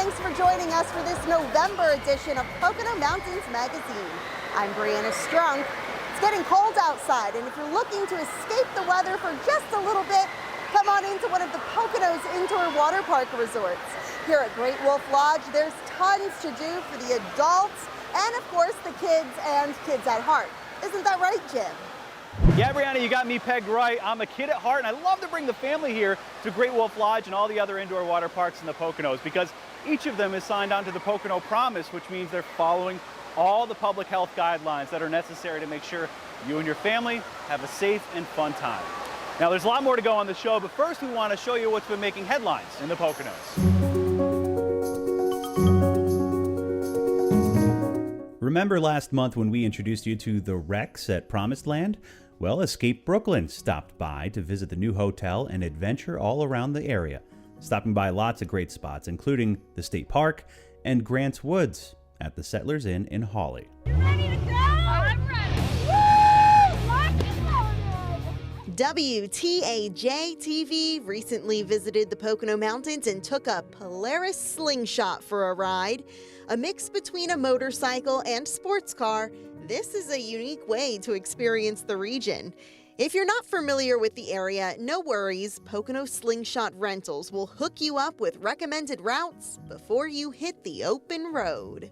thanks for joining us for this November edition of Pocono Mountains Magazine. I'm Brianna Strunk. It's getting cold outside, and if you're looking to escape the weather for just a little bit, come on into one of the Poconos indoor water park resorts. Here at Great Wolf Lodge, there's tons to do for the adults and, of course, the kids and kids at heart. Isn't that right, Jim? Yeah, Brianna, you got me pegged right. I'm a kid at heart, and I love to bring the family here to Great Wolf Lodge and all the other indoor water parks in the Poconos because each of them is signed on to the Pocono Promise, which means they're following all the public health guidelines that are necessary to make sure you and your family have a safe and fun time. Now, there's a lot more to go on the show, but first we want to show you what's been making headlines in the Poconos. Remember last month when we introduced you to the Rex at Promised Land? Well, Escape Brooklyn stopped by to visit the new hotel and adventure all around the area, stopping by lots of great spots, including the State Park and Grant's Woods at the Settlers Inn in Hawley. You ready to go? I'm ready. Woo! Lock and loaded. WTAJ-TV recently visited the Pocono Mountains and took a Polaris slingshot for a ride. A mix between a motorcycle and sports car, this is a unique way to experience the region. If you're not familiar with the area, no worries. Pocono Slingshot Rentals will hook you up with recommended routes before you hit the open road.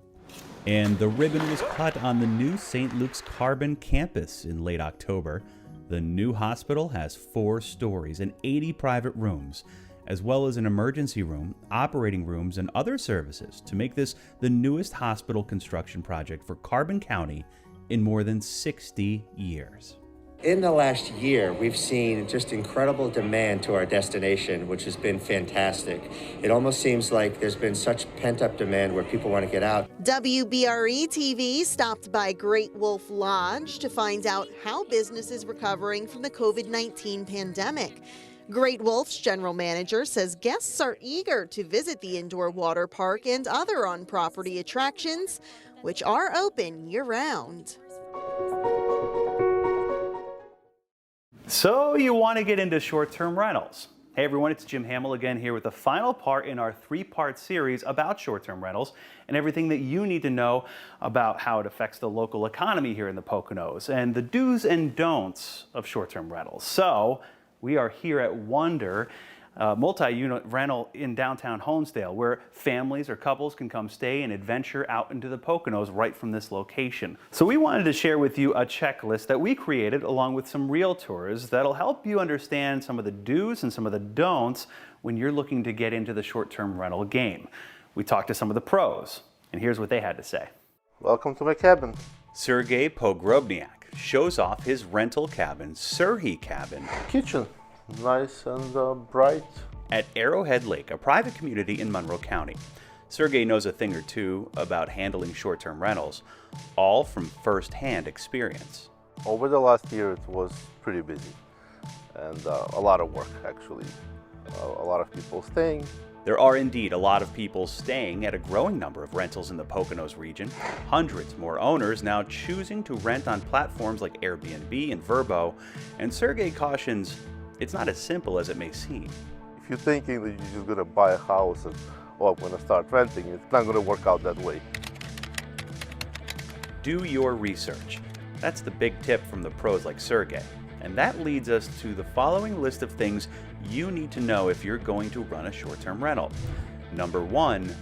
And the ribbon was cut on the new St. Luke's Carbon campus in late October. The new hospital has 4 stories and 80 private rooms, as well as an emergency room, operating rooms, and other services to make this the newest hospital construction project for Carbon County in more than 60 years. In the last year, we've seen just incredible demand to our destination, which has been fantastic. It almost seems like there's been such pent-up demand where people want to get out. WBRE-TV stopped by Great Wolf Lodge to find out how business is recovering from the COVID-19 pandemic. Great Wolf's general manager says guests are eager to visit the indoor water park and other on-property attractions, which are open year-round. So you want to get into short-term rentals. Hey everyone, it's Jim Hamill again here with the final part in our 3-part series about short-term rentals and everything that you need to know about how it affects the local economy here in the Poconos and the do's and don'ts of short-term rentals. So we are here at Wonder, multi-unit rental in downtown Honesdale, where families or couples can come stay and adventure out into the Poconos right from this location. So we wanted to share with you a checklist that we created along with some realtors that'll help you understand some of the do's and some of the don'ts when you're looking to get into the short-term rental game. We talked to some of the pros, and here's what they had to say. Welcome to my cabin. Sergey Pogrobniak shows off his rental cabin, Surhi Cabin, Kitchen, nice and bright. at Arrowhead Lake, a private community in Monroe County. Sergey knows a thing or two about handling short-term rentals, all from first-hand experience. Over the last year, it was pretty busy and a lot of work, actually. A lot of people staying. There are indeed a lot of people staying at a growing number of rentals in the Poconos region. Hundreds more owners now choosing to rent on platforms like Airbnb and Vrbo, and Sergey cautions it's not as simple as it may seem. If you're thinking that you're just gonna buy a house and, oh, I'm gonna start renting, it's not gonna work out that way. Do your research. That's the big tip from the pros like Sergey. And that leads us to the following list of things you need to know if you're going to run a short-term rental. Number 1,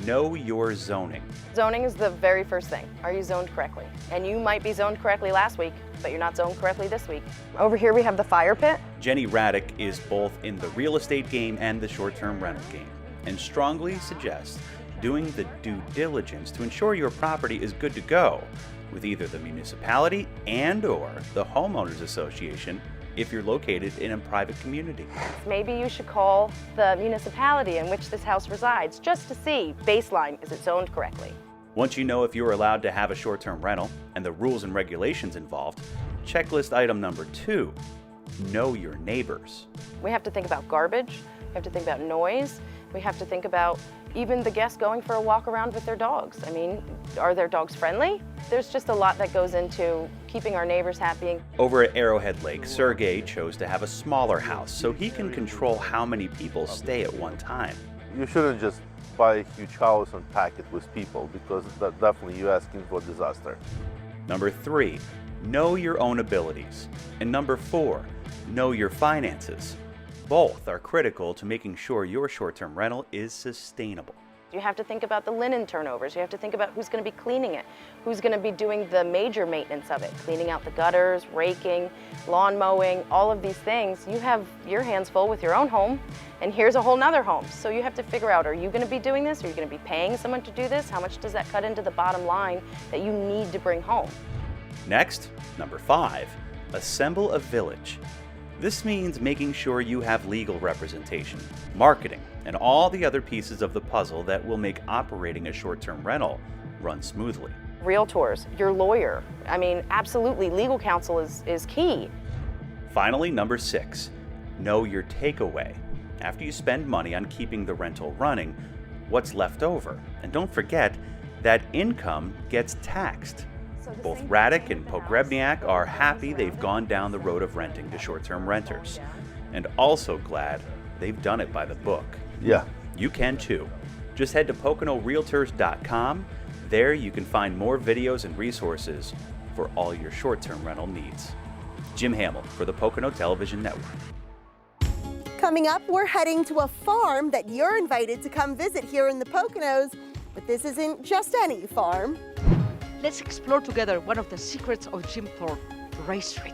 know your zoning. Zoning is the very first thing. Are you zoned correctly? And you might be zoned correctly last week, but you're not zoned correctly this week. Over here we have the fire pit. Jenny Raddick is both in the real estate game and the short-term rental game, and strongly suggests doing the due diligence to ensure your property is good to go with either the municipality and/or the homeowners association if you're located in a private community. Maybe you should call the municipality in which this house resides just to see, baseline, is it zoned correctly? Once you know if you're allowed to have a short-term rental and the rules and regulations involved, checklist item number 2, know your neighbors. We have to think about garbage, we have to think about noise, we have to think about even the guests going for a walk around with their dogs. I mean, are their dogs friendly? There's just a lot that goes into keeping our neighbors happy. Over at Arrowhead Lake, Sergey chose to have a smaller house so he can control how many people stay at one time. You shouldn't just buy a huge house and pack it with people, because that definitely you're asking for disaster. Number 3, know your own abilities. And number 4, know your finances. Both are critical to making sure your short-term rental is sustainable. You have to think about the linen turnovers. You have to think about who's going to be cleaning it, who's going to be doing the major maintenance of it, cleaning out the gutters, raking, lawn mowing, all of these things. You have your hands full with your own home, and here's a whole nother home. So you have to figure out, are you going to be doing this? Are you going to be paying someone to do this? How much does that cut into the bottom line that you need to bring home? Next, number 5, assemble a village. This means making sure you have legal representation, marketing, and all the other pieces of the puzzle that will make operating a short-term rental run smoothly. Realtors, your lawyer. I mean, absolutely, legal counsel is key. Finally, number 6, know your takeaway. After you spend money on keeping the rental running, what's left over? And don't forget that income gets taxed. Both Radek and Pogrebniak are happy they've gone down the road of renting to short-term renters, and also glad they've done it by the book. Yeah. You can too. Just head to PoconoRealtors.com. There you can find more videos and resources for all your short-term rental needs. Jim Hamill for the Pocono Television Network. Coming up, we're heading to a farm that you're invited to come visit here in the Poconos, but this isn't just any farm. Let's explore together one of the secrets of Jim Thorpe, Rice Street.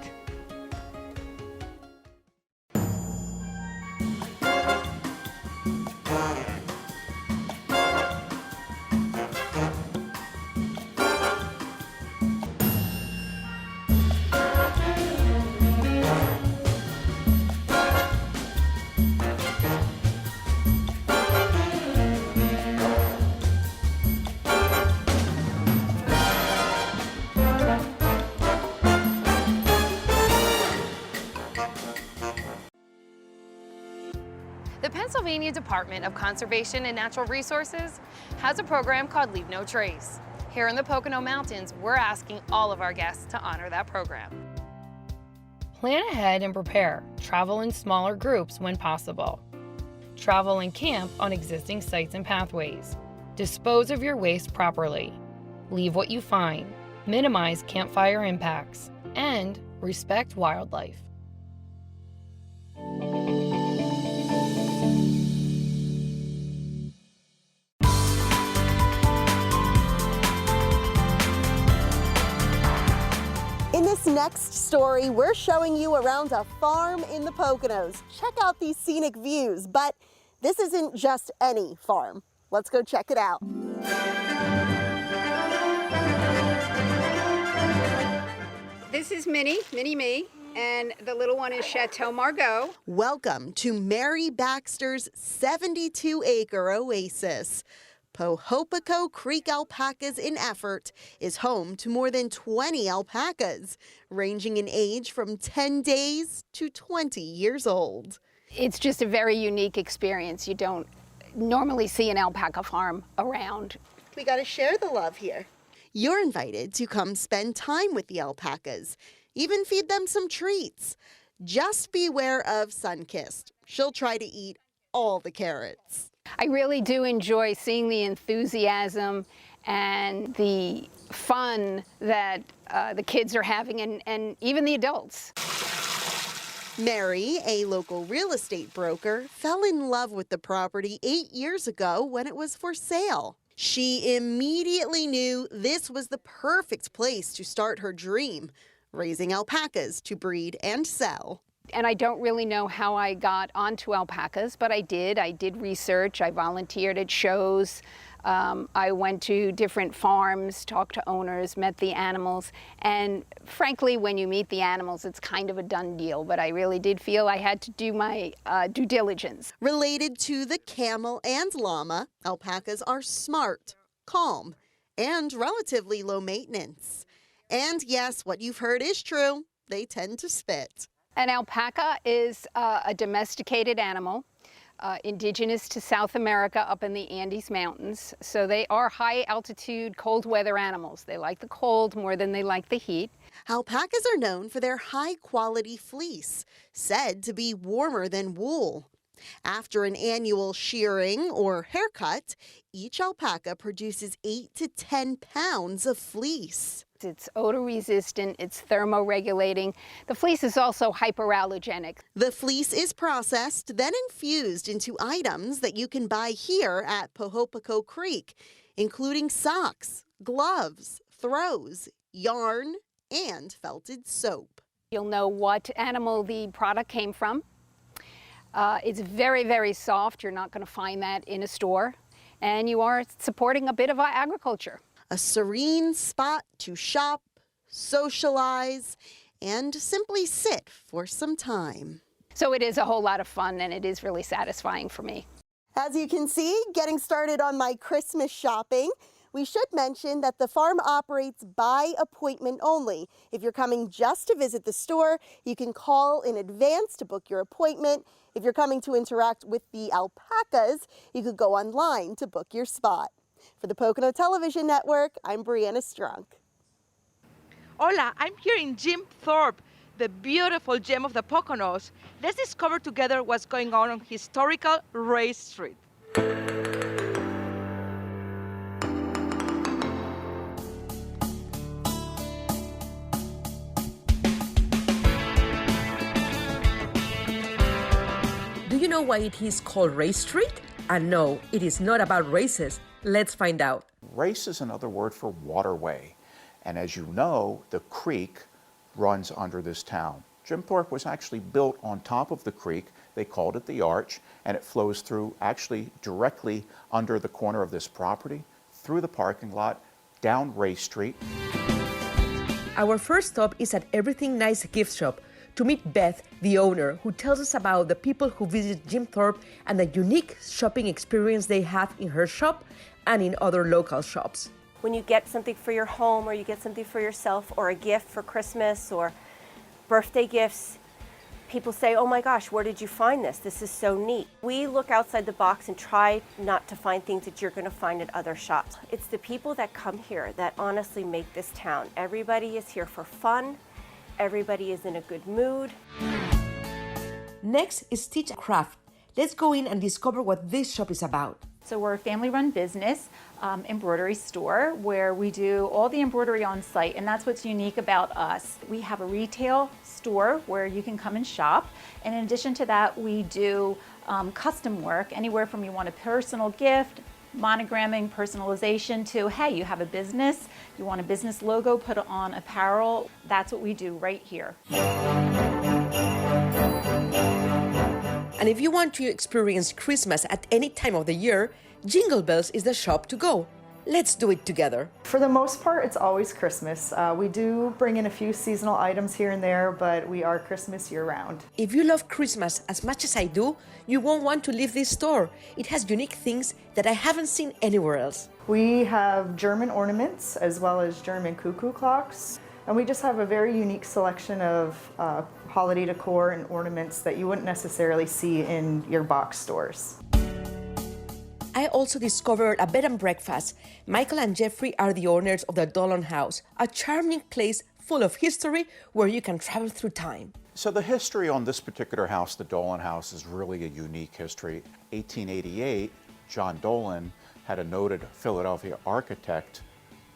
The Pennsylvania Department of Conservation and Natural Resources has a program called Leave No Trace. Here in the Pocono Mountains, we're asking all of our guests to honor that program. Plan ahead and prepare. Travel in smaller groups when possible. Travel and camp on existing sites and pathways. Dispose of your waste properly. Leave what you find. Minimize campfire impacts. And respect wildlife. In this next story, we're showing you around a farm in the Poconos. Check out these scenic views, but this isn't just any farm. Let's go check it out. This is Minnie Me, and the little one is Chateau Margaux. Welcome to Mary Baxter's 72-acre oasis. Pohopico Creek Alpacas in Effort is home to more than 20 alpacas, ranging in age from 10 days to 20 years old. It's just a very unique experience. You don't normally see an alpaca farm around. We got to share the love here. You're invited to come spend time with the alpacas, even feed them some treats. Just beware of Sunkissed. She'll try to eat all the carrots. I really do enjoy seeing the enthusiasm and the fun that the kids are having, and even the adults. Mary, a local real estate broker, fell in love with the property 8 years ago when it was for sale. She immediately knew this was the perfect place to start her dream, raising alpacas to breed and sell. And I don't really know how I got onto alpacas, but I did. I did research. I volunteered at shows. I went to different farms, talked to owners, met the animals. And frankly, when you meet the animals, it's kind of a done deal. But I really did feel I had to do my due diligence. Related to the camel and llama, alpacas are smart, calm, and relatively low maintenance. And yes, what you've heard is true. They tend to spit. An alpaca is a domesticated animal, indigenous to South America up in the Andes Mountains. So they are high altitude, cold weather animals. They like the cold more than they like the heat. Alpacas are known for their high quality fleece, said to be warmer than wool. After an annual shearing or haircut, each alpaca produces 8 to 10 pounds of fleece. It's odor resistant, it's thermoregulating. The fleece is also hyperallergenic. The fleece is processed, then infused into items that you can buy here at Pohopoco Creek, including socks, gloves, throws, yarn, and felted soap. You'll know what animal the product came from. It's very, very soft. You're not going to find that in a store. And you are supporting a bit of our agriculture. A serene spot to shop, socialize, and simply sit for some time. So it is a whole lot of fun, and it is really satisfying for me. As you can see, getting started on my Christmas shopping. We should mention that the farm operates by appointment only. If you're coming just to visit the store, you can call in advance to book your appointment. If you're coming to interact with the alpacas, you could go online to book your spot. For the Pocono Television Network, I'm Brianna Strunk. Hola, I'm here in Jim Thorpe, the beautiful gem of the Poconos. Let's discover together what's going on historical Ray Street. Do you know why it is called Ray Street? And no, it is not about races. Let's find out. Race is another word for waterway. And as you know, the creek runs under this town. Jim Thorpe was actually built on top of the creek. They called it the Arch, and it flows through actually directly under the corner of this property, through the parking lot, down Ray Street. Our first stop is at Everything Nice gift shop to meet Beth, the owner, who tells us about the people who visit Jim Thorpe and the unique shopping experience they have in her shop and in other local shops. When you get something for your home or you get something for yourself or a gift for Christmas or birthday gifts, people say, oh my gosh, where did you find this? This is so neat. We look outside the box and try not to find things that you're going to find at other shops. It's the people that come here that honestly make this town. Everybody is here for fun. Everybody is in a good mood. Next is Stitch Craft. Let's go in and discover what this shop is about. So we're a family-run business embroidery store where we do all the embroidery on site, and that's what's unique about us. We have a retail store where you can come and shop, and in addition to that, we do custom work, anywhere from you want a personal gift, monogramming, personalization, to, hey, you have a business, you want a business logo put on apparel. That's what we do right here. And if you want to experience Christmas at any time of the year, Jingle Bells is the shop to go. Let's do it together. For the most part, it's always Christmas. We do bring in a few seasonal items here and there, but we are Christmas year-round. If you love Christmas as much as I do, you won't want to leave this store. It has unique things that I haven't seen anywhere else. We have German ornaments as well as German cuckoo clocks. And we just have a very unique selection of holiday decor and ornaments that you wouldn't necessarily see in your box stores. I also discovered a bed and breakfast. Michael and Jeffrey are the owners of the Dolan House, a charming place full of history where you can travel through time. So the history on this particular house, the Dolan House, is really a unique history. 1888, John Dolan had a noted Philadelphia architect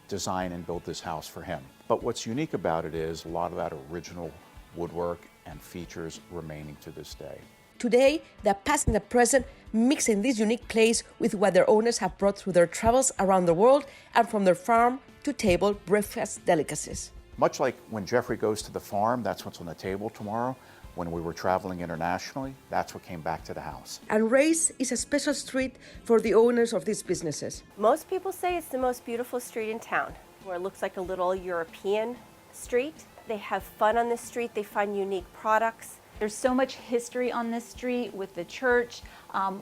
design and build this house for him. But what's unique about it is a lot of that original woodwork and features remaining to this day. Today, the past and the present mix in this unique place with what their owners have brought through their travels around the world and from their farm to table breakfast delicacies. Much like when Jeffrey goes to the farm, that's what's on the table tomorrow. When we were traveling internationally, that's what came back to the house. And Ray's is a special street for the owners of these businesses. Most people say it's the most beautiful street in town, where it looks like a little European street. They have fun on this street, they find unique products. There's so much history on this street with the church,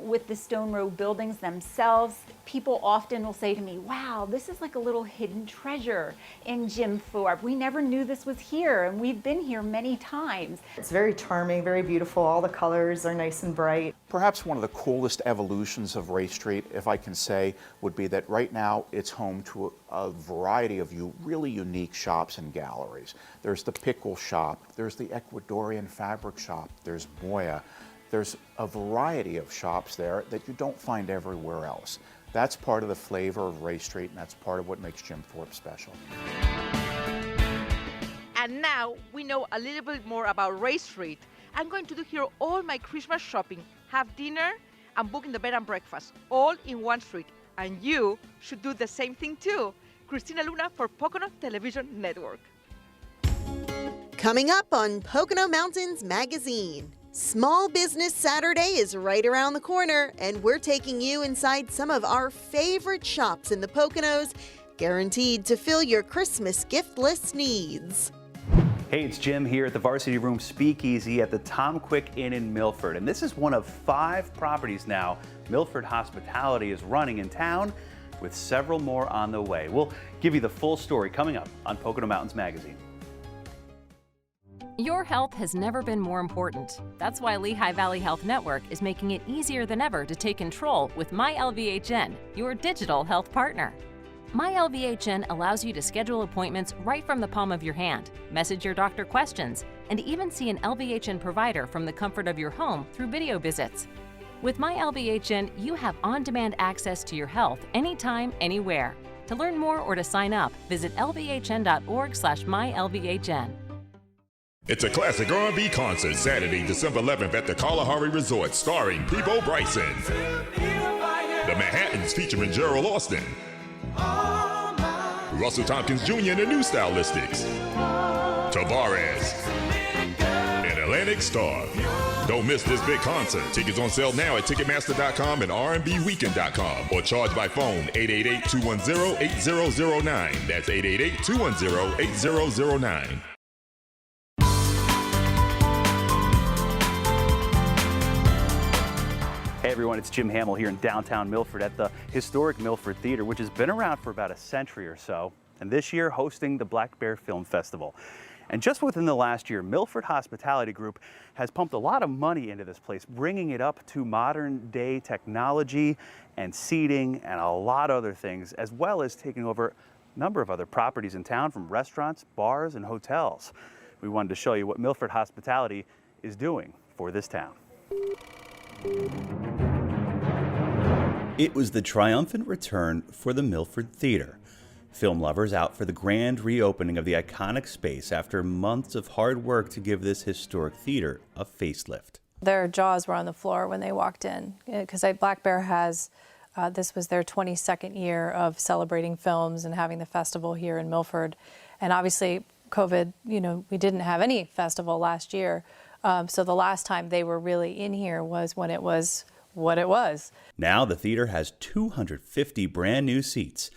with the stone row buildings themselves. People often will say to me, wow, this is like a little hidden treasure in Jim Thorpe. We never knew this was here, and we've been here many times. It's very charming, very beautiful. All the colors are nice and bright. Perhaps one of the coolest evolutions of Ray Street, if I can say, would be that right now it's home to a variety of really unique shops and galleries. There's the pickle shop, there's the Ecuadorian fabric shop, there's Moya, There's a variety of shops there that you don't find everywhere else. That's part of the flavor of Ray Street, and that's part of what makes Jim Thorpe special. And now we know a little bit more about Ray Street. I'm going to do here all my Christmas shopping, have dinner, and book in the bed and breakfast, all in one street. And you should do the same thing too. Cristina Luna for Pocono Television Network. Coming up on Pocono Mountains Magazine. Small Business Saturday is right around the corner, and we're taking you inside some of our favorite shops in the Poconos, guaranteed to fill your Christmas gift list needs. Hey, it's Jim here at the Varsity Room Speakeasy at the Tom Quick Inn in Milford. And this is one of 5 properties now Milford Hospitality is running in town, with several more on the way. We'll give you the full story coming up on Pocono Mountains Magazine. Your health has never been more important. That's why Lehigh Valley Health Network is making it easier than ever to take control with MyLVHN, your digital health partner. MyLVHN allows you to schedule appointments right from the palm of your hand, message your doctor questions, and even see an LVHN provider from the comfort of your home through video visits. With MyLVHN, you have on-demand access to your health anytime, anywhere. To learn more or to sign up, visit lvhn.org/mylvhn. It's a classic R&B concert Saturday, December 11th at the Kalahari Resort, starring Peebo Bryson. The Manhattans featuring Gerald Austin. Russell Tompkins Jr. and the New Stylistics. Tavares. And Atlantic Star. Don't miss this big concert. Tickets on sale now at Ticketmaster.com and RMBweekend.com or charge by phone 888-210-8009. That's 888-210-8009. Hey everyone, it's Jim Hamill here in downtown Milford at the historic Milford Theater, which has been around for about a century or so, and this year hosting the Black Bear Film Festival. And just within the last year, Milford Hospitality Group has pumped a lot of money into this place, bringing it up to modern day technology and seating and a lot of other things, as well as taking over a number of other properties in town from restaurants, bars, and hotels. We wanted to show you what Milford Hospitality is doing for this town. It was the triumphant return for the Milford Theater. Film lovers out for the grand reopening of the iconic space after months of hard work to give this historic theater a facelift. Their jaws were on the floor when they walked in, because Black Bear has, this was their 22nd year of celebrating films and having the festival here in Milford. And obviously COVID, we didn't have any festival last year. So the last time they were really in here was when it was what it was. Now the theater has 250 brand new seats.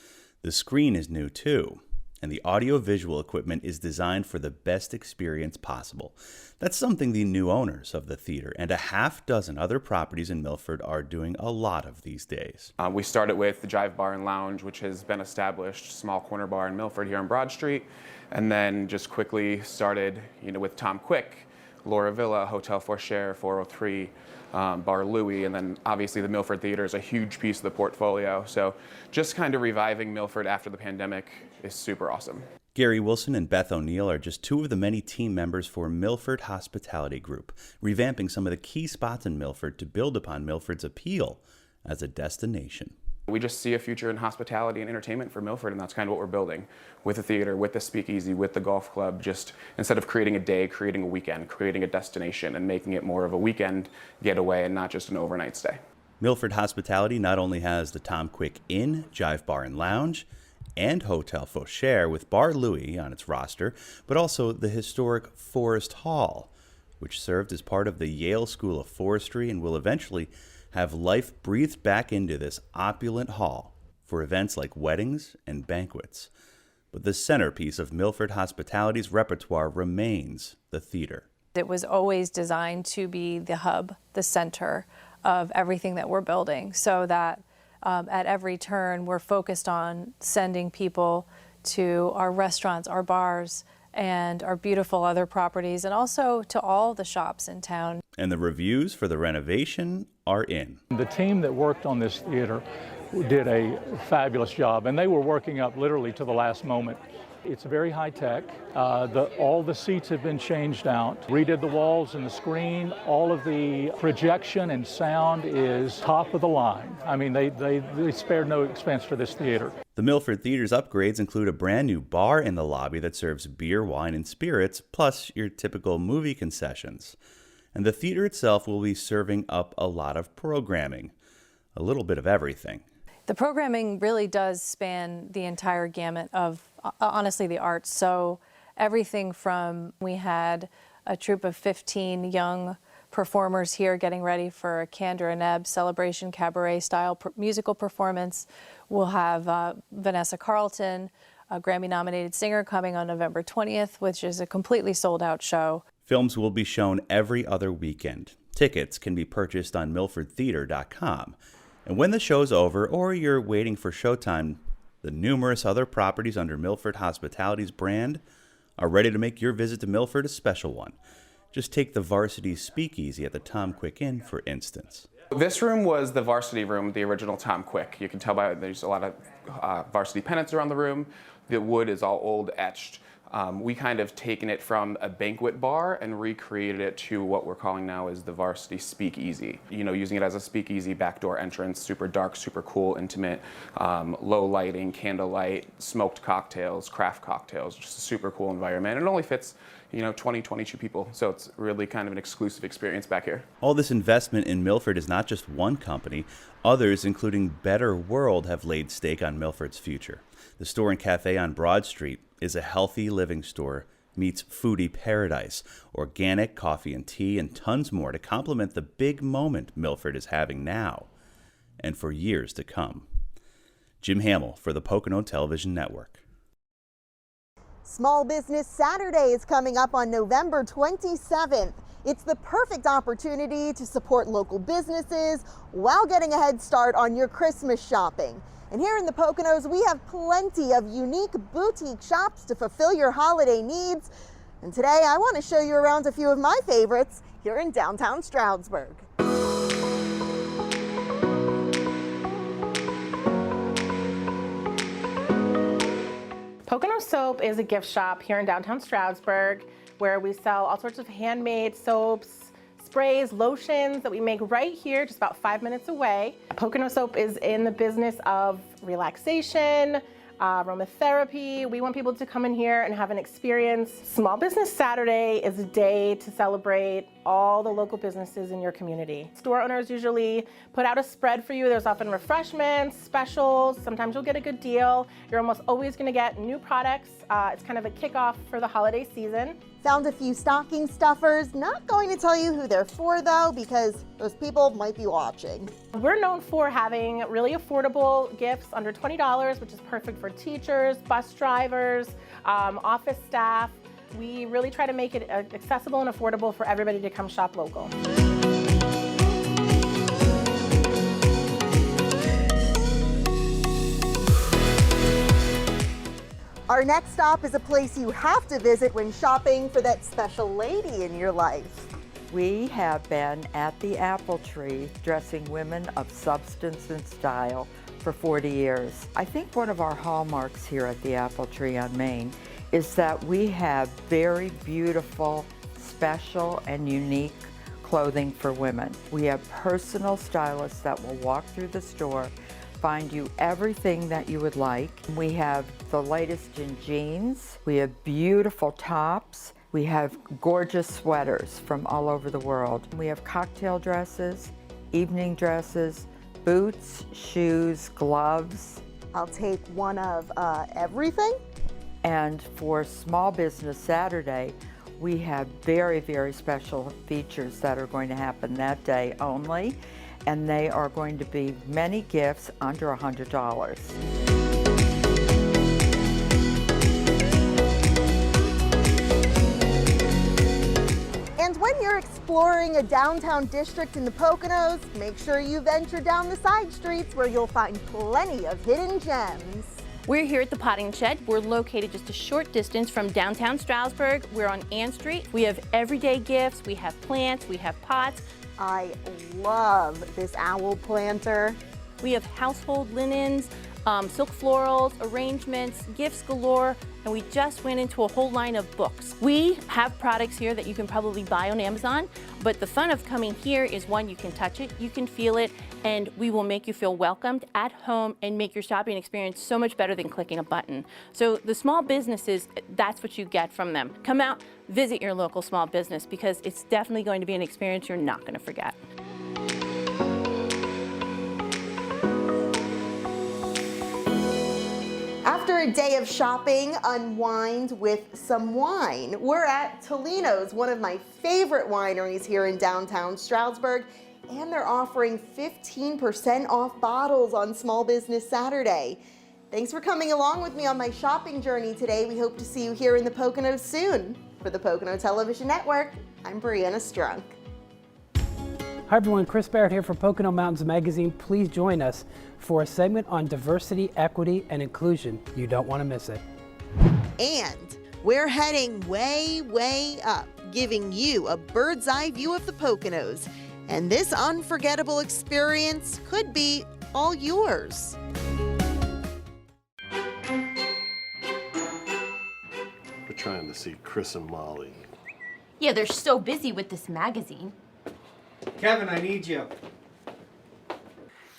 The screen is new too, and the audio-visual equipment is designed for the best experience possible. That's something the new owners of the theater and a half dozen other properties in Milford are doing a lot of these days. We started with the Jive Bar and Lounge, which has been established, small corner bar in Milford here on Broad Street, and then just quickly started, with Tom Quick, Laura Villa, Hotel Forshare, 403, Bar Louie, and then obviously the Milford Theater is a huge piece of the portfolio. So just kind of reviving Milford after the pandemic is super awesome. Gary Wilson and Beth O'Neill are just 2 of the many team members for Milford Hospitality Group, revamping some of the key spots in Milford to build upon Milford's appeal as a destination. We just see a future in hospitality and entertainment for Milford, and that's kind of what we're building with the theater, with the speakeasy, with the golf club. Just instead of creating a day, creating a weekend, creating a destination, and making it more of a weekend getaway and not just an overnight stay. Milford Hospitality not only has the Tom Quick Inn, Jive Bar and Lounge, and Hotel Forshare with Bar Louie on its roster, but also the historic Forest Hall, which served as part of the Yale School of Forestry and will eventually have life breathed back into this opulent hall for events like weddings and banquets. But the centerpiece of Milford Hospitality's repertoire remains the theater. It was always designed to be the hub, the center of everything that we're building, so that at every turn we're focused on sending people to our restaurants, our bars, and our beautiful other properties, and also to all the shops in town. And the reviews for the renovation are in. The team that worked on this theater did a fabulous job, and they were working up literally to the last moment It's very high tech. All the seats have been changed out. Redid the walls and the screen. All of the projection and sound is top of the line. I mean, they spared no expense for this theater. The Milford Theater's upgrades include a brand new bar in the lobby that serves beer, wine, and spirits, plus your typical movie concessions. And the theater itself will be serving up a lot of programming, a little bit of everything. The programming really does span the entire gamut of, honestly, the arts. So everything from, we had a troupe of 15 young performers here getting ready for a Candor and Ebb celebration cabaret style musical performance. We'll have Vanessa Carlton, a Grammy-nominated singer, coming on November 20th, which is a completely sold-out show. Films will be shown every other weekend. Tickets can be purchased on milfordtheater.com. And when the show's over or you're waiting for showtime, the numerous other properties under Milford Hospitality's brand are ready to make your visit to Milford a special one. Just take the Varsity Speakeasy at the Tom Quick Inn, for instance. This room was the Varsity room, the original Tom Quick. You can tell by there's a lot of Varsity pennants around the room. The wood is all old etched. We kind of taken it from a banquet bar and recreated it to what we're calling now is the Varsity Speakeasy. You know, using it as a speakeasy backdoor entrance, super dark, super cool, intimate, low lighting, candlelight, smoked cocktails, craft cocktails, just a super cool environment. It only fits, 20, 22 people, so it's really kind of an exclusive experience back here. All this investment in Milford is not just one company. Others, including Better World, have laid stake on Milford's future. The store and cafe on Broad Street is a healthy living store meets foodie paradise, organic coffee and tea, and tons more to complement the big moment Milford is having now and for years to come. Jim Hamill for the Pocono Television Network. Small Business Saturday is coming up on November 27th. It's the perfect opportunity to support local businesses while getting a head start on your Christmas shopping. And here in the Poconos, we have plenty of unique boutique shops to fulfill your holiday needs. And today I want to show you around a few of my favorites here in downtown Stroudsburg. Pocono Soap is a gift shop here in downtown Stroudsburg where we sell all sorts of handmade soaps, sprays, lotions that we make right here, just about 5 minutes away. Pocono Soap is in the business of relaxation, aromatherapy. We want people to come in here and have an experience. Small Business Saturday is a day to celebrate all the local businesses in your community. Store owners usually put out a spread for you. There's often refreshments, specials. Sometimes you'll get a good deal. You're almost always going to get new products. It's kind of a kickoff for the holiday season. Found a few stocking stuffers. Not going to tell you who they're for though, because those people might be watching. We're known for having really affordable gifts under $20, which is perfect for teachers, bus drivers, office staff. We really try to make it accessible and affordable for everybody to come shop local. Our next stop is a place you have to visit when shopping for that special lady in your life. We have been at the Apple Tree dressing women of substance and style for 40 years. I think one of our hallmarks here at the Apple Tree on Main is that we have very beautiful, special, and unique clothing for women. We have personal stylists that will walk through the store, find you everything that you would like. We have the latest in jeans. We have beautiful tops. We have gorgeous sweaters from all over the world. We have cocktail dresses, evening dresses, boots, shoes, gloves. I'll take one of everything. And for Small Business Saturday, we have very, very special features that are going to happen that day only. And they are going to be many gifts under $100. And when you're exploring a downtown district in the Poconos, make sure you venture down the side streets where you'll find plenty of hidden gems. We're here at the Potting Shed. We're located just a short distance from downtown Stroudsburg. We're on Ann Street. We have everyday gifts, we have plants, we have pots. I love this owl planter. We have household linens, silk florals, arrangements, gifts galore, and we just went into a whole line of books. We have products here that you can probably buy on Amazon, but the fun of coming here is, one, you can touch it, you can feel it, and we will make you feel welcomed at home and make your shopping experience so much better than clicking a button. So the small businesses, that's what you get from them. Come out, visit your local small business, because it's definitely going to be an experience you're not going to forget. After a day of shopping, unwind with some wine. We're at Tolino's, one of my favorite wineries here in downtown Stroudsburg, and they're offering 15% off bottles on Small Business Saturday. Thanks for coming along with me on my shopping journey today. We hope to see you here in the Poconos soon. For the Pocono Television Network, I'm Brianna Strunk. Hi everyone, Chris Barrett here for Pocono Mountains Magazine. Please join us for a segment on diversity, equity, and inclusion. You don't want to miss it. And we're heading way, way up, giving you a bird's eye view of the Poconos. And this unforgettable experience could be all yours. We're trying to see Chris and Molly. Yeah, they're so busy with this magazine. Kevin, I need you.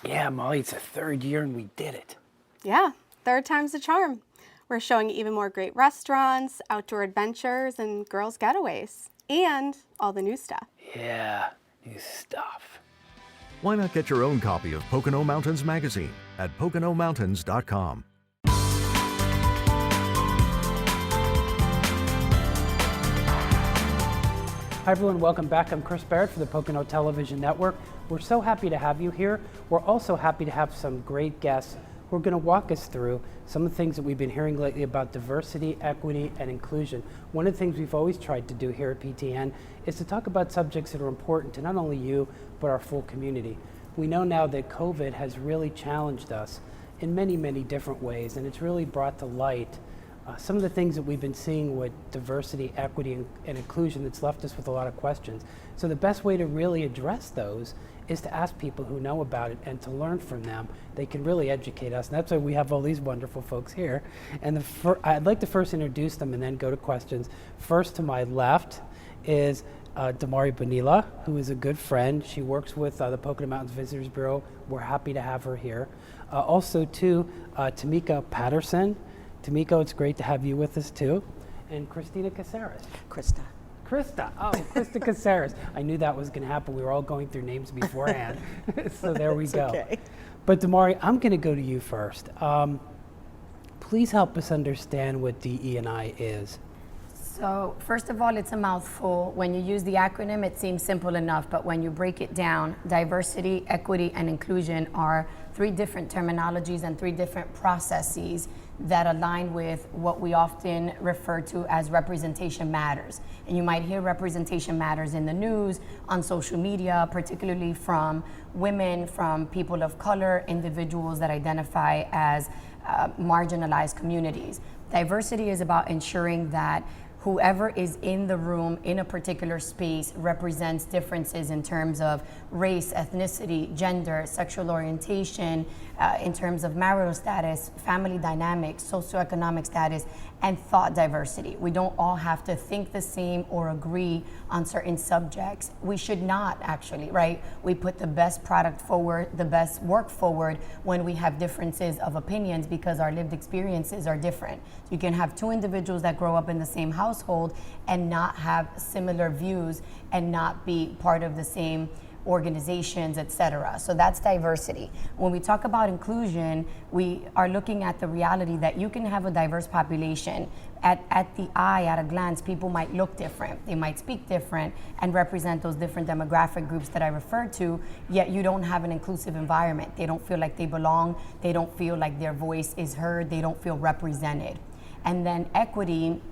Yeah, Molly, it's the third year and we did it. Yeah, third time's the charm. We're showing even more great restaurants, outdoor adventures, and girls' getaways. And all the new stuff. Yeah, new stuff. Why not get your own copy of Pocono Mountains Magazine at PoconoMountains.com. Hi everyone, welcome back. I'm Chris Barrett for the Pocono Television Network. We're so happy to have you here. We're also happy to have some great guests who are going to walk us through some of the things that we've been hearing lately about diversity, equity, and inclusion. One of the things we've always tried to do here at PTN is to talk about subjects that are important to not only you, but our full community. We know now that COVID has really challenged us in many, many different ways, and it's really brought to light some of the things that we've been seeing with diversity, equity, and inclusion that's left us with a lot of questions. So the best way to really address those is to ask people who know about it and to learn from them. They can really educate us, and that's why we have all these wonderful folks here. And I'd like to first introduce them and then go to questions. First to my left is Damari Bonilla, who is a good friend. She works with the Pocono Mountains Visitors Bureau. We're happy to have her here. Also to Tamika Patterson. Tamiko, it's great to have you with us too. And Christina Caceres. Krista, oh, Krista Caceres. I knew that was gonna happen. We were all going through names beforehand. So there we go. Okay. But Damari, I'm gonna go to you first. Please help us understand what DE&I is. So first of all, it's a mouthful. When you use the acronym, it seems simple enough, but when you break it down, diversity, equity, and inclusion are three different terminologies and three different processes that align with what we often refer to as representation matters. And you might hear representation matters in the news, on social media, particularly from women, from people of color, individuals that identify as marginalized communities. Diversity is about ensuring that whoever is in the room in a particular space represents differences in terms of race, ethnicity, gender, sexual orientation, in terms of marital status, family dynamics, socioeconomic status, and thought diversity. We don't all have to think the same or agree on certain subjects. We should not actually, right? We put the best product forward, the best work forward when we have differences of opinions because our lived experiences are different. You can have two individuals that grow up in the same household and not have similar views and not be part of the same organizations, etc. So that's diversity. When we talk about inclusion, we are looking at the reality that you can have a diverse population. At the eye, at a glance, people might look different. They might speak different and represent those different demographic groups that I referred to, yet you don't have an inclusive environment. They don't feel like they belong. They don't feel like their voice is heard. They don't feel represented. And then equity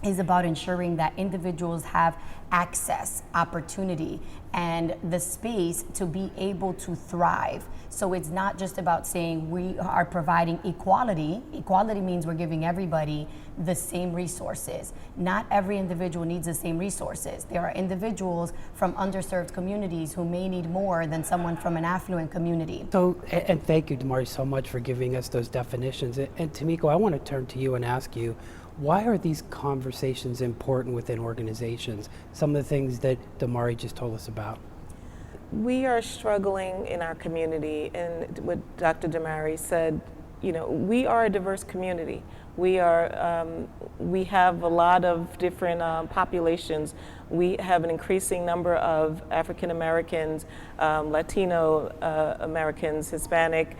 is about ensuring that individuals have access, opportunity, and the space to be able to thrive. So it's not just about saying we are providing equality. Equality means we're giving everybody the same resources. Not every individual needs the same resources. There are individuals from underserved communities who may need more than someone from an affluent community. So, and thank you, Damari, so much for giving us those definitions. And Tomiko, I want to turn to you and ask you, why are these conversations important within organizations? Some of the things that Damari just told us about. We are struggling in our community, and what Dr. Damari said, you know, we are a diverse community. We have a lot of different populations. We have an increasing number of African Americans, Latino Americans, Hispanic,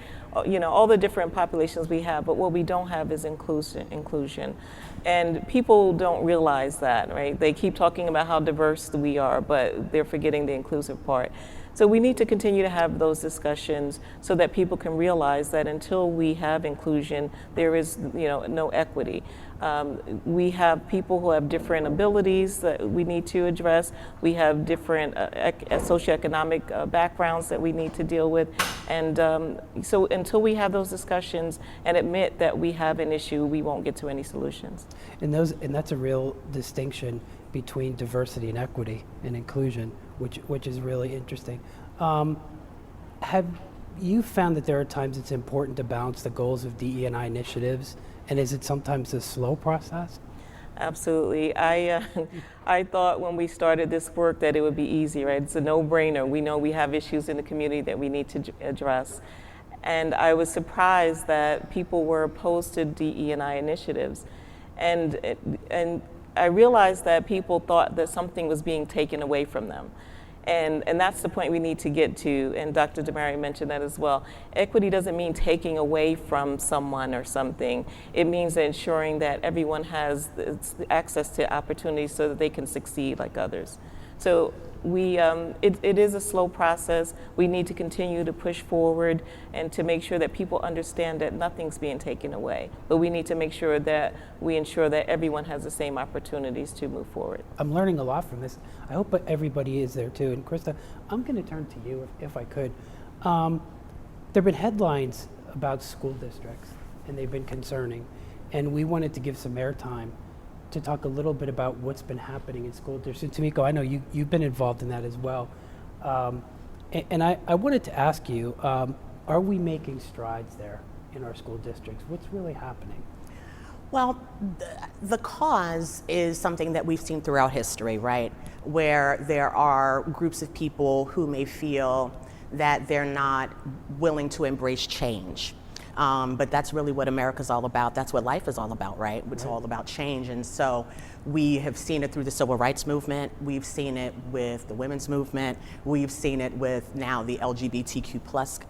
you know, all the different populations we have, but what we don't have is inclusion. And people don't realize that, right? They keep talking about how diverse we are, but they're forgetting the inclusive part. So we need to continue to have those discussions so that people can realize that until we have inclusion, there is, you know, no equity. We have people who have different abilities that we need to address. We have different socioeconomic backgrounds that we need to deal with. And so until we have those discussions and admit that we have an issue, we won't get to any solutions. And that's a real distinction between diversity and equity and inclusion, which is really interesting. Have you found that there are times it's important to balance the goals of DE&I initiatives, and is it sometimes a slow process? Absolutely. I thought when we started this work that it would be easy, right? It's a no-brainer. We know we have issues in the community that we need to address. And I was surprised that people were opposed to DE&I initiatives. And I realized that people thought that something was being taken away from them. And that's the point we need to get to, and Dr. Damari mentioned that as well. Equity doesn't mean taking away from someone or something. It means ensuring that everyone has access to opportunities so that they can succeed like others. So it is a slow process. We need to continue to push forward and to make sure that people understand that nothing's being taken away. But we need to make sure that we ensure that everyone has the same opportunities to move forward. I'm learning a lot from this. I hope everybody is there too. And Krista, I'm going to turn to you if I could. There have been headlines about school districts, and they've been concerning. And we wanted to give some airtime to talk a little bit about what's been happening in school districts. Tomiko, I know you've been involved in that as well. And I wanted to ask you, are we making strides there in our school districts? What's really happening? Well, the cause is something that we've seen throughout history, right? Where there are groups of people who may feel that they're not willing to embrace change. But that's really what America's all about. That's what life is all about, right? It's all about change. And so we have seen it through the civil rights movement. We've seen it with the women's movement. We've seen it with now the LGBTQ plus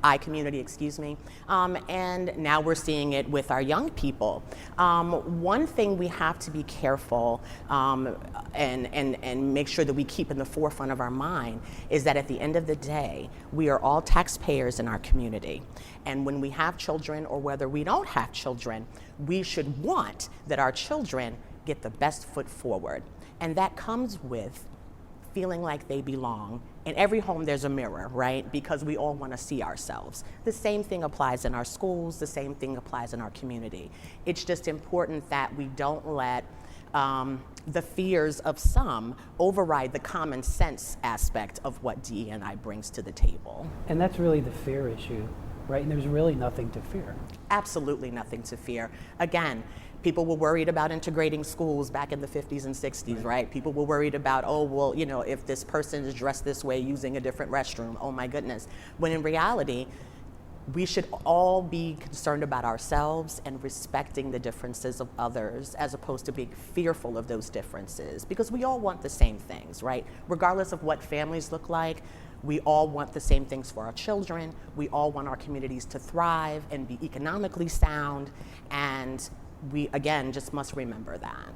I community, excuse me. And now we're seeing it with our young people. One thing we have to be careful and make sure that we keep in the forefront of our mind is that at the end of the day, we are all taxpayers in our community. And when we have children or whether we don't have children, we should want that our children get the best foot forward. And that comes with feeling like they belong. In every home there's a mirror, right? Because we all want to see ourselves. The same thing applies in our schools, the same thing applies in our community. It's just important that we don't let the fears of some override the common sense aspect of what DE&I brings to the table. And that's really the fear issue, right? And there's really nothing to fear. Absolutely nothing to fear. Again, people were worried about integrating schools back in the 50s and 60s, right? People were worried about, oh, well, you know, if this person is dressed this way using a different restroom, oh my goodness. When in reality, we should all be concerned about ourselves and respecting the differences of others as opposed to being fearful of those differences, because we all want the same things, right? Regardless of what families look like, we all want the same things for our children. We all want our communities to thrive and be economically sound, and we, again, just must remember that.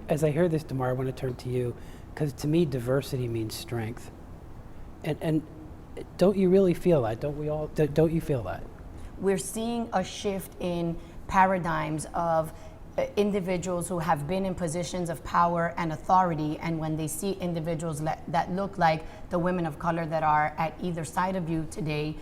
As I hear this, Damari, I want to turn to you, because to me, diversity means strength. And don't you really feel that? Don't you feel that? We're seeing a shift in paradigms of individuals who have been in positions of power and authority, and when they see individuals that look like the women of color that are at either side of you today,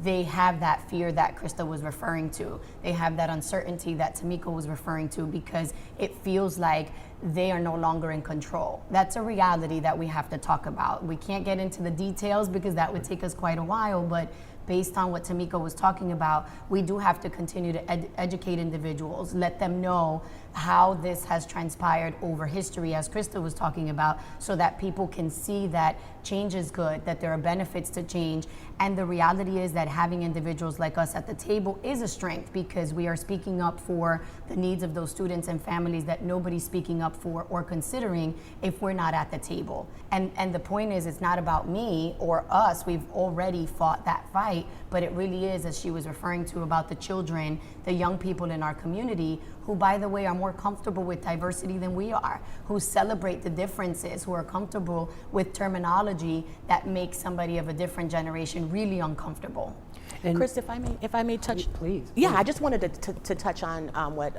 they have that fear that Krista was referring to. They have that uncertainty that Tamika was referring to, because it feels like they are no longer in control. That's a reality that we have to talk about. We can't get into the details because that would take us quite a while, but based on what Tamika was talking about, we do have to continue to educate individuals, let them know how this has transpired over history, as Krista was talking about, so that people can see that change is good, that there are benefits to change. And the reality is that having individuals like us at the table is a strength, because we are speaking up for the needs of those students and families that nobody's speaking up for or considering if we're not at the table. And the point is, it's not about me or us. We've already fought that fight, but it really is, as she was referring to, about the children, the young people in our community, who, by the way, are more comfortable with diversity than we are, who celebrate the differences, who are comfortable with terminology that makes somebody of a different generation really uncomfortable. And Chris, if I may touch, please. Yeah, I just wanted to touch on what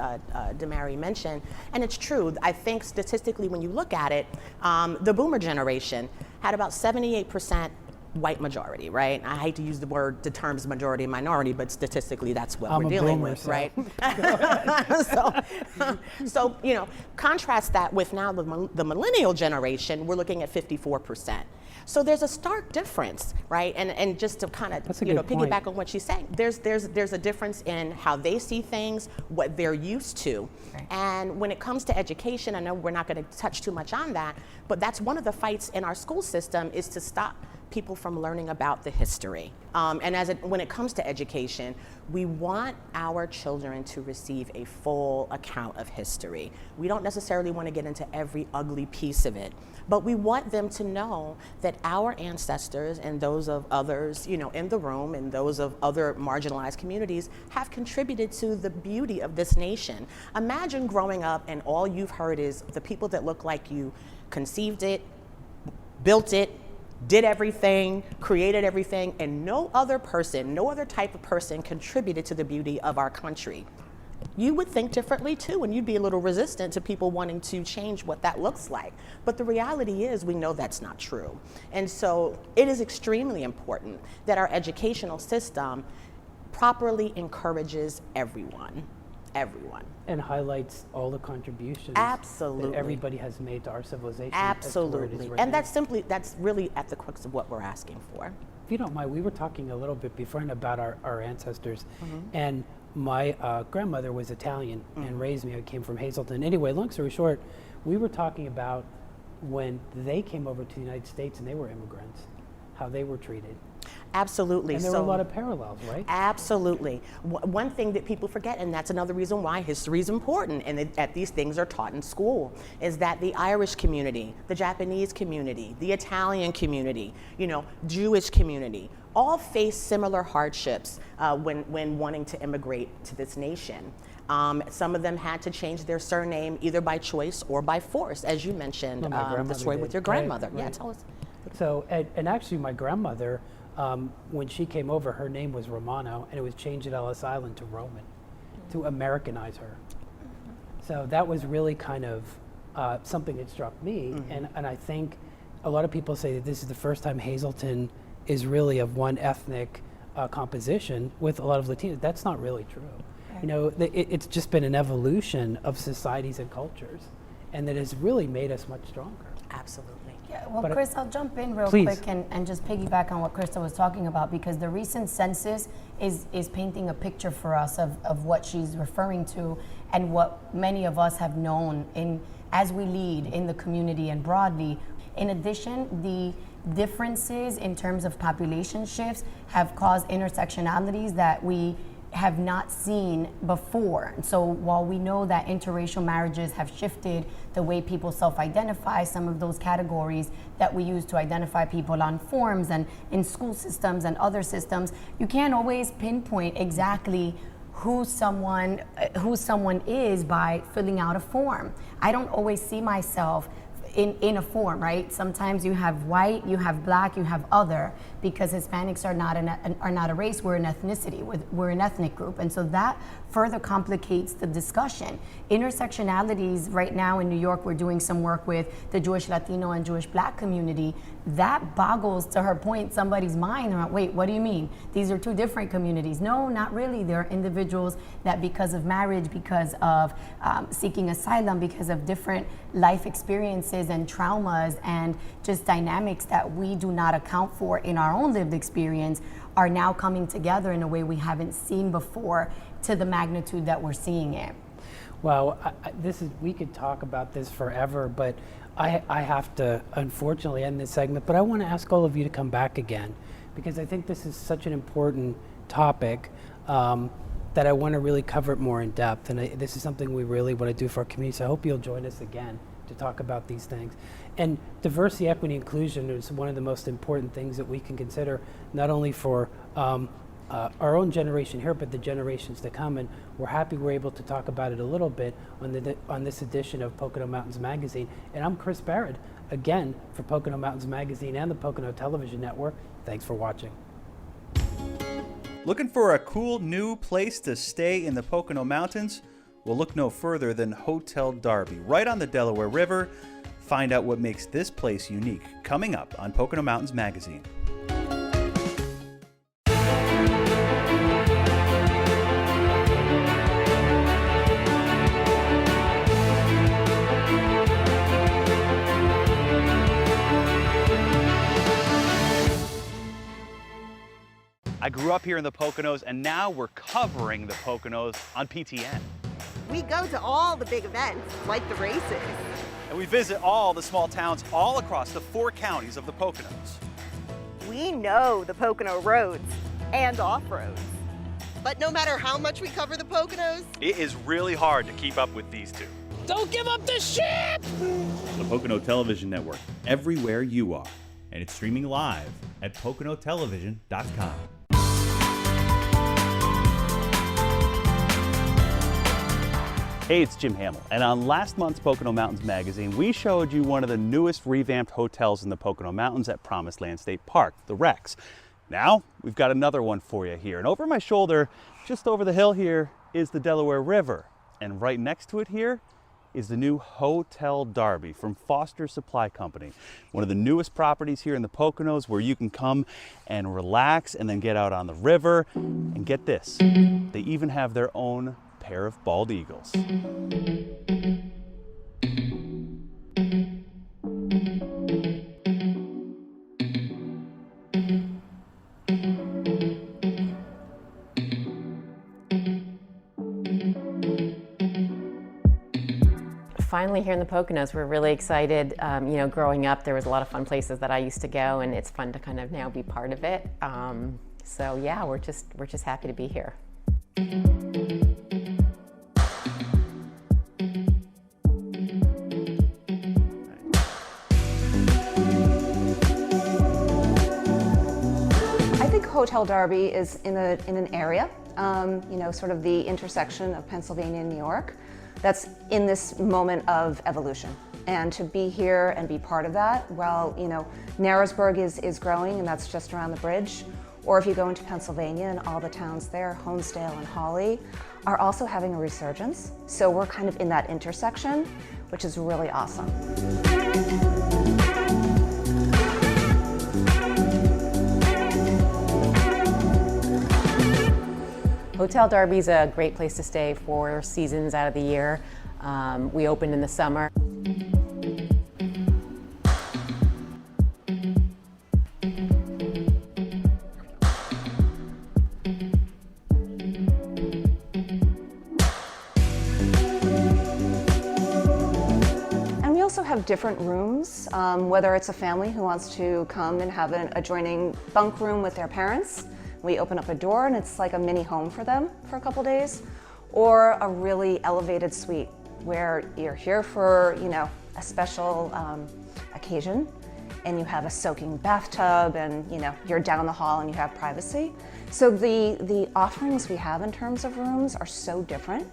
Damari mentioned, and it's true. I think statistically, when you look at it, the Boomer generation had about 78% white majority, right? I hate to use the terms majority and minority, but statistically, that's what we're dealing with, right? So contrast that with now the millennial generation. We're looking at 54%. So there's a stark difference, right? And just to kind of piggyback on what she's saying, there's a difference in how they see things, what they're used to. Right. And when it comes to education, I know we're not going to touch too much on that, but that's one of the fights in our school system, is to stop people from learning about the history. And when it comes to education, we want our children to receive a full account of history. We don't necessarily want to get into every ugly piece of it, but we want them to know that our ancestors and those of others, in the room, and those of other marginalized communities have contributed to the beauty of this nation. Imagine growing up and all you've heard is the people that look like you conceived it, built it, did everything, created everything, and no other person, no other type of person contributed to the beauty of our country. You would think differently too, and you'd be a little resistant to people wanting to change what that looks like. But the reality is, we know that's not true. And so it is extremely important that our educational system properly encourages everyone. And highlights all the contributions Absolutely. that everybody has made to our civilization. Absolutely. And that's really at the crux of what we're asking for. If you don't mind, we were talking a little bit beforehand about our ancestors. And my grandmother was Italian and raised me. I came from Hazleton. Anyway, long story short, we were talking about when they came over to the United States and they were immigrants, how they were treated. Absolutely. And there were a lot of parallels, right? Absolutely. One thing that people forget, and that's another reason why history is important and that these things are taught in school, is that the Irish community, the Japanese community, the Italian community, Jewish community, all face similar hardships when wanting to immigrate to this nation. Some of them had to change their surname either by choice or by force, as you mentioned, the story with your grandmother. Right. Yeah, tell us. So, and actually my grandmother, when she came over, her name was Romano, and it was changed at Ellis Island to Roman, to Americanize her. So that was really kind of something that struck me, and I think a lot of people say that this is the first time Hazleton is really of one ethnic composition with a lot of Latinos. That's not really true. Right. It's just been an evolution of societies and cultures, and that has really made us much stronger. Absolutely. Yeah, well, Chris, I'll jump in real Please. quick and just piggyback on what Krista was talking about, because the recent census is painting a picture for us of what she's referring to and what many of us have known as we lead in the community and broadly. In addition, the differences in terms of population shifts have caused intersectionalities that we have not seen before. So while we know that interracial marriages have shifted the way people self-identify, some of those categories that we use to identify people on forms and in school systems and other systems, you can't always pinpoint exactly who someone is by filling out a form. I don't always see myself in a form, right? Sometimes you have white, you have black, you have other. because Hispanics are not a race, we're an ethnicity, we're an ethnic group. And so that further complicates the discussion. Intersectionalities right now in New York, we're doing some work with the Jewish, Latino, and Jewish Black community. That boggles, to her point, somebody's mind. They're like, wait, what do you mean? These are two different communities. No, not really. There are individuals that because of marriage, because of seeking asylum, because of different life experiences and traumas and just dynamics that we do not account for in our own lived experience, are now coming together in a way we haven't seen before to the magnitude that we're seeing it. Well, we could talk about this forever, but I have to unfortunately end this segment, but I want to ask all of you to come back again, because I think this is such an important topic that I want to really cover it more in depth. And this is something we really want to do for our community. So I hope you'll join us again to talk about these things. And diversity, equity, inclusion is one of the most important things that we can consider, not only for our own generation here, but the generations to come. And we're happy we're able to talk about it a little bit on this edition of Pocono Mountains Magazine. And I'm Chris Barrett, again, for Pocono Mountains Magazine and the Pocono Television Network. Thanks for watching. Looking for a cool new place to stay in the Pocono Mountains? Well, look no further than Hotel Darby, right on the Delaware River. Find out what makes this place unique, coming up on Pocono Mountains Magazine. I grew up here in the Poconos, and now we're covering the Poconos on PTN. We go to all the big events, like the races. And we visit all the small towns all across the 4 counties of the Poconos. We know the Pocono roads and off-roads. But no matter how much we cover the Poconos, it is really hard to keep up with these two. Don't give up the ship! The Pocono Television Network, everywhere you are. And it's streaming live at PoconoTelevision.com. Hey, it's Jim Hamill, and on last month's Pocono Mountains Magazine, we showed you one of the newest revamped hotels in the Pocono Mountains at Promised Land State Park, the Rex. Now, we've got another one for you here, and over my shoulder, just over the hill here, is the Delaware River, and right next to it here is the new Hotel Darby from Foster Supply Company, one of the newest properties here in the Poconos where you can come and relax and then get out on the river, and get this, they even have their own pair of bald eagles. Finally here in the Poconos, we're really excited. Growing up, there was a lot of fun places that I used to go, and it's fun to kind of now be part of it. So yeah, we're just happy to be here. Hotel Darby is in an area, sort of the intersection of Pennsylvania and New York, that's in this moment of evolution. And to be here and be part of that, well, Narrowsburg is growing, and that's just around the bridge. Or if you go into Pennsylvania, and all the towns there, Honesdale and Hawley, are also having a resurgence. So we're kind of in that intersection, which is really awesome. Hotel Darby's a great place to stay 4 seasons out of the year. We opened in the summer. And we also have different rooms, whether it's a family who wants to come and have an adjoining bunk room with their parents. We open up a door and it's like a mini home for them for a couple days, or a really elevated suite where you're here for, a special occasion, and you have a soaking bathtub, and you're down the hall and you have privacy. So the offerings we have in terms of rooms are so different.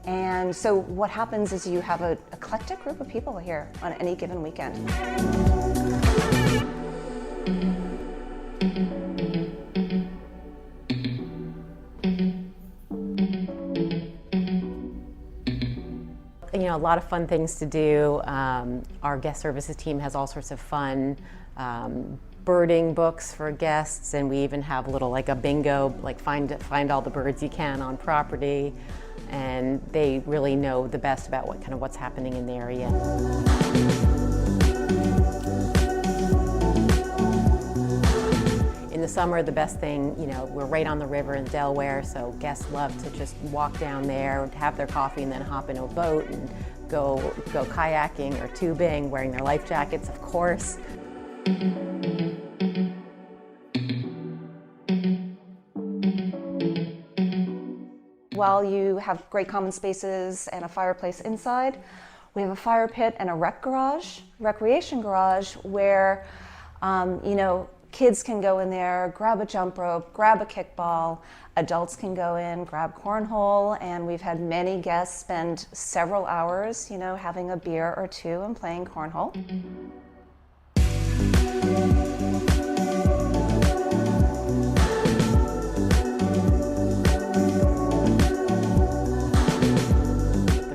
And so what happens is you have an eclectic group of people here on any given weekend. You know, a lot of fun things to do. Our guest services team has all sorts of fun birding books for guests, and we even have a little like a bingo, like find all the birds you can on property, and they really know the best about what's happening in the area. In the summer, the best thing, you know, we're right on the river in Delaware, so guests love to just walk down there, have their coffee, and then hop in a boat and go kayaking or tubing, wearing their life jackets, of course. While you have great common spaces and a fireplace inside, we have a fire pit and a recreation garage, where you know, kids can go in there, grab a jump rope, grab a kickball. Adults can go in, grab cornhole, and we've had many guests spend several hours, you know, having a beer or two and playing cornhole.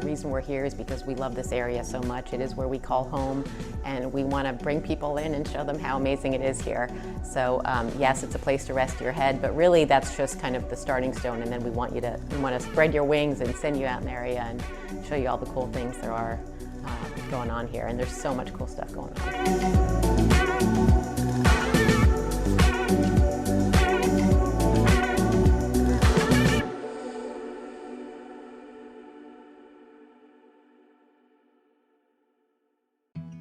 The reason we're here is because we love this area so much. It is where we call home, and we want to bring people in and show them how amazing it is here. So yes, it's a place to rest your head, but really that's just kind of the starting stone, and then we want to spread your wings and send you out in the area and show you all the cool things there are going on here, and there's so much cool stuff going on.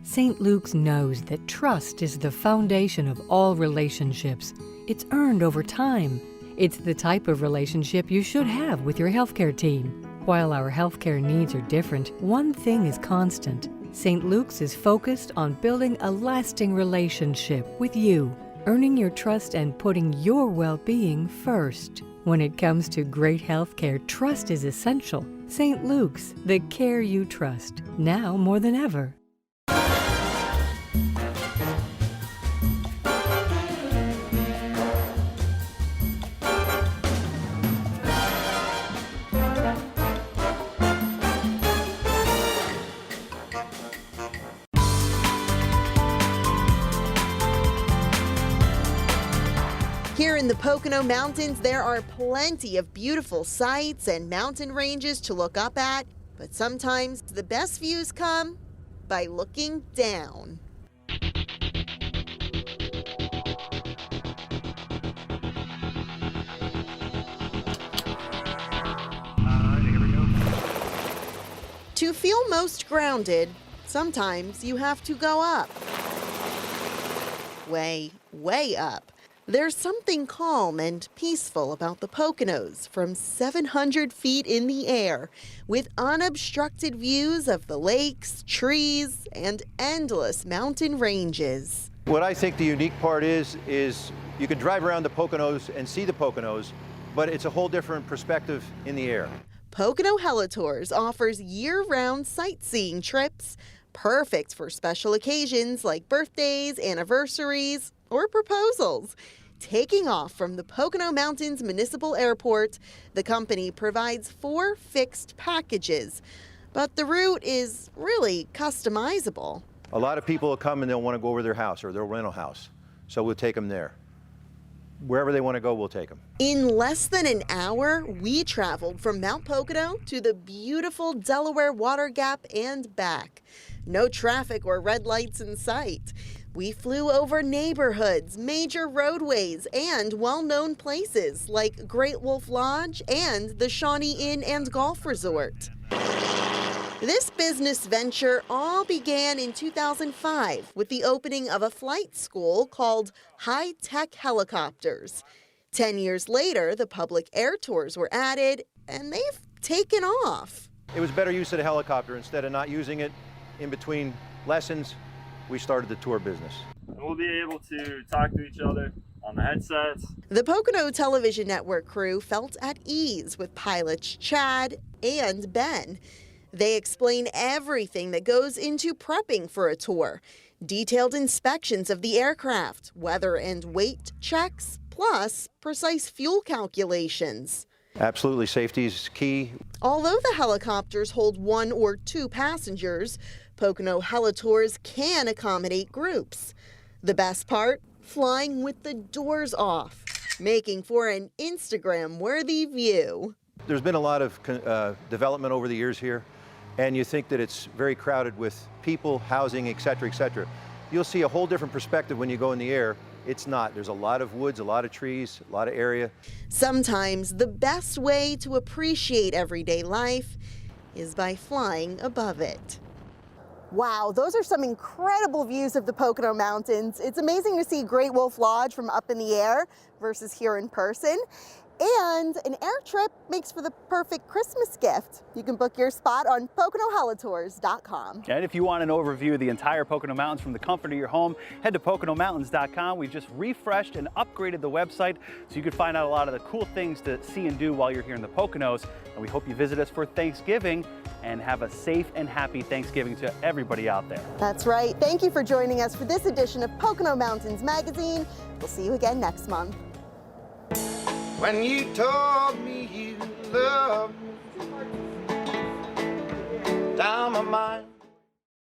St. Luke's knows that trust is the foundation of all relationships. It's earned over time. It's the type of relationship you should have with your healthcare team. While our healthcare needs are different, one thing is constant. St. Luke's is focused on building a lasting relationship with you, earning your trust and putting your well-being first. When it comes to great healthcare, trust is essential. St. Luke's, the care you trust, now more than ever. Here in the Pocono Mountains, there are plenty of beautiful sights and mountain ranges to look up at, but sometimes the best views come by looking down. Here we go. To feel most grounded, sometimes you have to go up. Way, way up. There's something calm and peaceful about the Poconos from 700 feet in the air, with unobstructed views of the lakes, trees, and endless mountain ranges. What I think the unique part is you can drive around the Poconos and see the Poconos, but it's a whole different perspective in the air. Pocono Helitours offers year-round sightseeing trips, perfect for special occasions like birthdays, anniversaries, or proposals. Taking off from the Pocono Mountains Municipal Airport, the company provides 4 fixed packages, but the route is really customizable. A lot of people will come and they'll want to go over their house or their rental house, so we'll take them there. Wherever they want to go, we'll take them. In less than an hour, we traveled from Mount Pocono to the beautiful Delaware Water Gap and back. No traffic or red lights in sight. We flew over neighborhoods, major roadways, and well-known places like Great Wolf Lodge and the Shawnee Inn and Golf Resort. This business venture all began in 2005 with the opening of a flight school called High Tech Helicopters. 10 years later, the public air tours were added, and they've taken off. It was better use of the helicopter. Instead of not using it in between lessons, we started the tour business. We'll be able to talk to each other on the headsets. The Pocono Television Network crew felt at ease with pilots Chad and Ben. They explain everything that goes into prepping for a tour, detailed inspections of the aircraft, weather and weight checks, plus precise fuel calculations. Absolutely, safety is key. Although the helicopters hold 1 or 2 passengers, Pocono Helitours can accommodate groups. The best part? Flying with the doors off, making for an Instagram-worthy view. There's been a lot of development over the years here, and you think that it's very crowded with people, housing, et cetera, You'll see a whole different perspective when you go in the air. It's not. There's a lot of woods, a lot of trees, a lot of area. Sometimes the best way to appreciate everyday life is by flying above it. Wow, those are some incredible views of the Pocono Mountains. It's amazing to see Great Wolf Lodge from up in the air versus here in person. And an air trip makes for the perfect Christmas gift. You can book your spot on PoconoHelitours.com. And if you want an overview of the entire Pocono Mountains from the comfort of your home, head to PoconoMountains.com. We've just refreshed and upgraded the website so you can find out a lot of the cool things to see and do while you're here in the Poconos. And we hope you visit us for Thanksgiving and have a safe and happy Thanksgiving to everybody out there. That's right. Thank you for joining us for this edition of Pocono Mountains Magazine. We'll see you again next month. When you told me you loved me, down my mind.